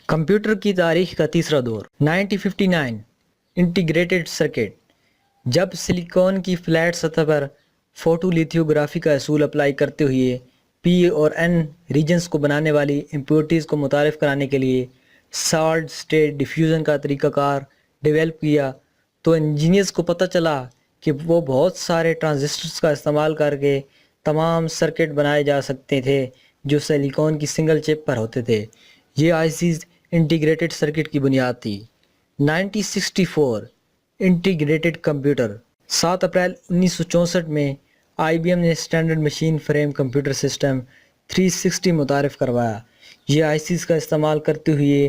Computer کی تاریخ کا تیسرا دور 1959 انٹیگریٹڈ سرکٹ. جب سلیکون کی فلیٹ سطح پر فوٹو لیتھیوگرافی کا اصول اپلائی کرتے ہوئے پی اور این ریجنز کو بنانے والی امپیورٹیز کو متعارف کرانے کے لیے سالٹ سٹیٹ ڈیفیوژن کا طریقہ کار ڈیولپ کیا تو انجینئرز کو پتہ چلا کہ وہ بہت سارے ٹرانزسٹرز کا استعمال کر کے تمام سرکٹ بنائے جا سکتے تھے جو سلیکون کی سنگل چپ پر ہوتے تھے. یہ آئیسیز انٹیگریٹڈ سرکٹ کی بنیاد تھی. 1964 انٹیگریٹڈ کمپیوٹر. 7 اپریل 1964 میں آئی بی ایم نے standard machine frame computer system 360 متعارف کروایا. یہ آئیسیز کا استعمال کرتے ہوئے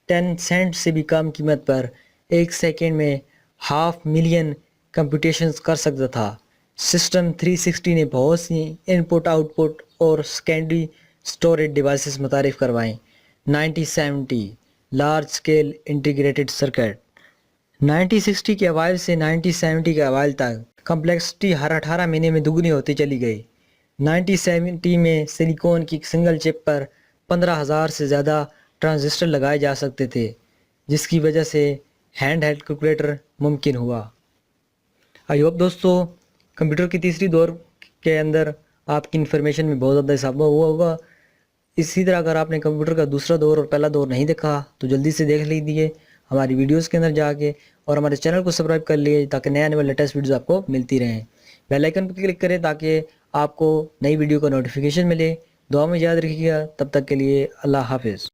10 سینٹ سے بھی کم قیمت پر 1 سیکنڈ میں 500,000 کمپیوٹیشنز کر سکتا تھا. سسٹم 360 نے بہت سی ان پٹ آؤٹ پٹ اور سیکنڈری اسٹوریج ڈیوائسز متعارف کروائیں. 1970 لارج اسکیل انٹیگریٹڈ سرکٹ. 1960 کے اوائل سے 1970 کے اوائل تک کمپلیکسٹی ہر 18 مہینے میں دگنی ہوتی چلی گئی. 1970 میں سلیکون کی سنگل چپ پر 15,000 سے زیادہ ٹرانزسٹر لگائے جا سکتے تھے جس کی وجہ سے ہینڈ ہیلڈ کیلکولیٹر ممکن ہوا. آئی ہوپ دوستو کمپیوٹر کی تیسری دور کے اندر آپ کی انفارمیشن میں بہت زیادہ اضافہ ہوا ہوگا. اسی طرح اگر آپ نے کمپیوٹر کا دوسرا دور اور پہلا دور نہیں دیکھا تو جلدی سے دیکھ لیجیے ہماری ویڈیوز کے اندر جا کے اور ہمارے چینل کو سبسکرائب کر لیے تاکہ نئے آنے والے لیٹسٹ ویڈیوز آپ کو ملتی رہیں. بیل آئیکن پر کلک کریں تاکہ آپ کو نئی ویڈیو کا نوٹیفیکیشن ملے. دعا میں یاد رکھیے گا. تب تک کے لیے اللہ حافظ.